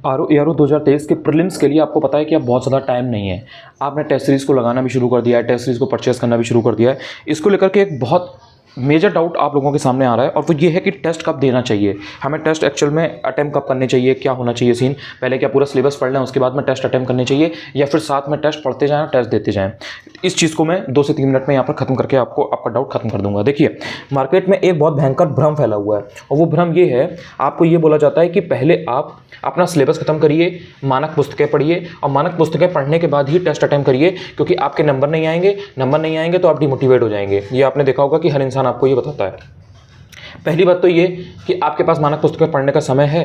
ARO 2023 के prelims के लिए आपको पता है कि अब बहुत ज़्यादा टाइम नहीं है। आपने टेस्ट सीरीज़ को लगाना भी शुरू कर दिया है, टेस्ट सीरीज़ को परचेज़ करना भी शुरू कर दिया है। इसको लेकर के एक बहुत मेजर डाउट आप लोगों के सामने आ रहा है और वो ये है कि टेस्ट कब देना चाहिए, हमें टेस्ट एक्चुअल में अटेम्प्ट कब करने चाहिए, क्या होना चाहिए सीन, पहले क्या पूरा सिलेबस पढ़ लें उसके बाद में टेस्ट अटेम्प्ट करने चाहिए या फिर साथ में टेस्ट पढ़ते जाएं टेस्ट देते जाएं। इस चीज़ को मैं 2 से 3 मिनट में यहाँ पर खत्म करके आपका डाउट खत्म कर दूंगा। देखिए, मार्केट में एक बहुत भयंकर भ्रम फैला हुआ है और वो भ्रम ये है, आपको ये बोला जाता है कि पहले आप अपना सिलेबस खत्म करिए, मानक पुस्तकें पढ़िए और मानक पुस्तकें पढ़ने के बाद ही टेस्ट अटेम्प्ट करिए, क्योंकि आपके नंबर नहीं आएंगे तो आप डिमोटिवेट हो जाएंगे। ये आपने देखा होगा कि हर इंसान आपको ये बताता है। पहली बात तो ये कि आपके पास मानक पुस्तकें पढ़ने का समय है।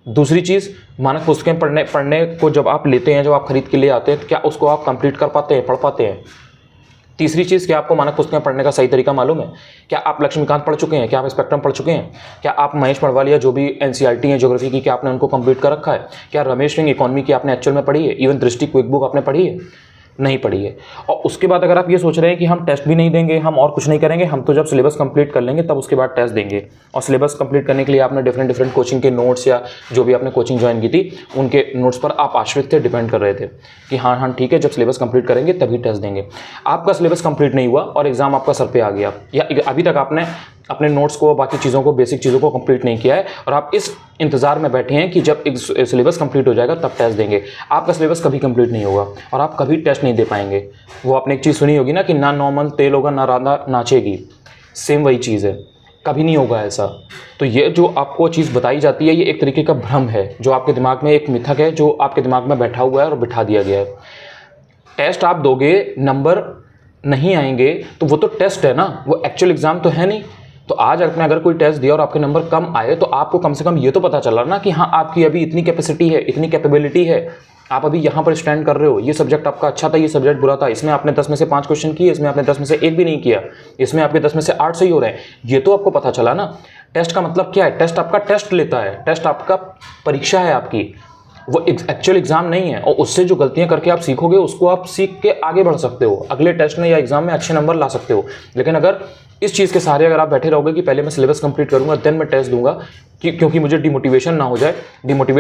दूसरी चीज़, मानक पुस्तकें पढ़ने को जब आप लेते हैं, जब आप खरीद के लिए आते हैं, तो क्या उसको आप कंप्लीट कर पाते हैं, पढ़ पाते हैं। तीसरी चीज़, क्या आपको मानक पुस्तकें पढ़ने का सही तरीका मालूम है? क्या आप लक्ष्मीकांत पढ़ चुके हैं? क्या आप स्पेक्ट्रम पढ़ चुके हैं? क्या आप महेश पड़वालिया जो भी NCERT है ज्योग्राफी की, क्या आपने उनको कंप्लीट कर रखा है? क्या रमेश सिंह इकोनॉमी की आपने एक्चुअल में पढ़ी है? इवन दृष्टि क्विक बुक आपने पढ़ी है? नहीं पढ़ी है। और उसके बाद अगर आप ये सोच रहे हैं कि हम टेस्ट भी नहीं देंगे, हम और कुछ नहीं करेंगे, हम तो जब सिलेबस कंप्लीट कर लेंगे तब उसके बाद टेस्ट देंगे, और सिलेबस कंप्लीट करने के लिए आपने डिफरेंट कोचिंग के नोट्स या जो भी आपने कोचिंग ज्वाइन की थी उनके नोट्स पर आप आश्रित थे, डिपेंड कर रहे थे कि हाँ ठीक है, जब सिलेबस कंप्लीट करेंगे तभी टेस्ट देंगे। आपका सिलेबस कंप्लीट नहीं हुआ और एग्जाम आपका सर पे आ गया, या अभी तक आपने अपने नोट्स को, बाकी चीज़ों को, बेसिक चीज़ों को कंप्लीट नहीं किया है और आप इस इंतजार में बैठे हैं कि जब सिलेबस कंप्लीट हो जाएगा तब टेस्ट देंगे। आपका सिलेबस कभी कंप्लीट नहीं होगा और आप कभी टेस्ट नहीं दे पाएंगे। वो आपने एक चीज़ सुनी होगी ना कि ना नॉर्मल तेल होगा ना राधा नाचेगी, सेम वही चीज़ है, कभी नहीं होगा ऐसा। तो ये जो आपको चीज़ बताई जाती है, ये एक तरीके का भ्रम है, जो आपके दिमाग में एक मिथक है, जो आपके दिमाग में बैठा हुआ है और बिठा दिया गया है। टेस्ट आप दोगे, नंबर नहीं आएंगे तो वो तो टेस्ट है ना, वो एक्चुअल एग्जाम तो है नहीं। तो आज आपने अगर कोई टेस्ट दिया और आपके नंबर कम आए तो आपको कम से कम ये तो पता चला ना कि हाँ, आपकी अभी इतनी कैपेसिटी है, इतनी कैपेबिलिटी है, आप अभी यहाँ पर स्टैंड कर रहे हो। ये सब्जेक्ट आपका अच्छा था, ये सब्जेक्ट बुरा था, इसमें आपने 10 में से 5 क्वेश्चन किए, इसमें आपने 10 में से 1 भी नहीं किया, इसमें आपके 10 में से 8 सही हो रहे हैं, ये तो आपको पता चला ना। टेस्ट का मतलब क्या है? टेस्ट आपका टेस्ट लेता है, टेस्ट आपका परीक्षा है आपकी, वो एक्चुअल एग्जाम नहीं है। और उससे जो गलतियां करके आप सीखोगे उसको आप सीख के आगे बढ़ सकते हो, अगले टेस्ट में या एग्जाम में अच्छे नंबर ला सकते हो। लेकिन अगर इस चीज़ के सहारे अगर आप बैठे रहोगे कि पहले मैं सिलेबस कंप्लीट करूंगा देन मैं टेस्ट दूंगा, क्योंकि मुझे डिमोटिवेट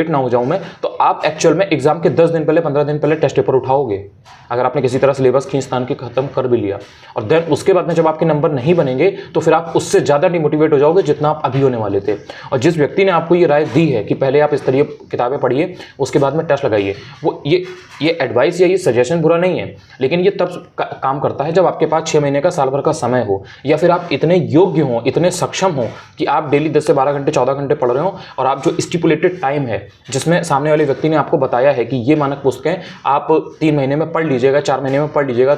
ना हो जाऊं मैं, तो आप एक्चुअल में एग्जाम के 10 दिन पहले, 15 दिन पहले टेस्ट पेपर उठाओगे। अगर आपने किसी तरह सिलेबस खींच तान के खत्म कर भी लिया और देन उसके बाद में जब आपके नंबर नहीं बनेंगे तो फिर आप उससे ज़्यादा डिमोटिवेट हो जाओगे जितना आप अभी होने वाले थे। और जिस व्यक्ति ने आपको ये राय दी है कि पहले आप इस तरह किताबें पढ़िए उसके बाद में टेस्ट लगाइए, वो ये एडवाइस या ये सजेशन बुरा नहीं है, लेकिन ये तब काम करता है जब आपके पास 6 महीने का, साल भर का समय हो, या फिर आप इतने योग्य हों, इतने सक्षम हों कि आप डेली 10 से 12 घंटे, 14 घंटे पढ़ रहे हो और आप जो स्टिपुलेटेड टाइम है जिसमें सामने वाले व्यक्ति ने आपको बताया है कि ये मानक पुस्तकें आप 3 महीने में पढ़ लीजिएगा, 4 महीने में पढ़ लीजिएगा,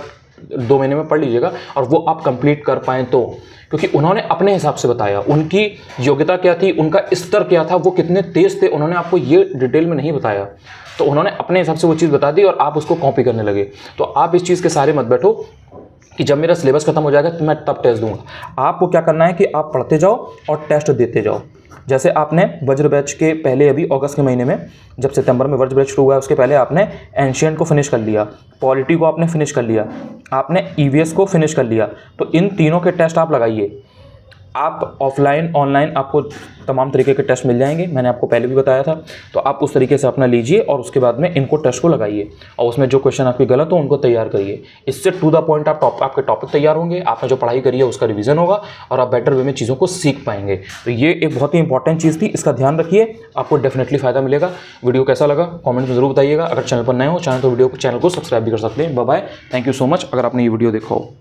2 महीने में पढ़ लीजिएगा, और वो आप कंप्लीट कर पाएं तो, क्योंकि उन्होंने अपने हिसाब से बताया, उनकी योग्यता क्या थी, उनका स्तर क्या था, वो कितने तेज थे, उन्होंने आपको ये डिटेल में नहीं बताया। तो उन्होंने अपने हिसाब से वो चीज़ बता दी और आप उसको कॉपी करने लगे। तो आप इस चीज़ के सहारे मत बैठो कि जब मेरा सिलेबस खत्म हो जाएगा तो मैं तब टेस्ट दूंगा। आपको क्या करना है कि आप पढ़ते जाओ और टेस्ट देते जाओ। जैसे आपने वज्र बैच के पहले, अभी अगस्त के महीने में जब सितंबर में वज्र बैच शुरू हुआ है उसके पहले आपने एंशिएंट को फिनिश कर लिया, पॉलिटी को आपने फिनिश कर लिया, आपने EVS को फिनिश कर लिया। तो इन तीनों के टेस्ट आप लगाइए। आप ऑफलाइन, ऑनलाइन आपको तमाम तरीके के टेस्ट मिल जाएंगे, मैंने आपको पहले भी बताया था। तो आप उस तरीके से अपना लीजिए और उसके बाद में इनको टेस्ट को लगाइए और उसमें जो क्वेश्चन आपके गलत हो उनको तैयार करिए। इससे टू द पॉइंट आपके टॉपिक तैयार होंगे, आपने जो पढ़ाई करी है उसका रिवीजन होगा और आप बेटर वे में चीज़ों को सीख पाएंगे। तो ये एक बहुत ही इंपॉर्टेंट चीज़ थी, इसका ध्यान रखिए, आपको डेफिनेटली फायदा मिलेगा। वीडियो कैसा लगा कॉमेंट में जरूर बताइएगा। अगर चैनल पर नए हो चैनल को सब्सक्राइब भी कर सकते हैं। Bye bye, thank you so much अगर आपने ये वीडियो देखा हो।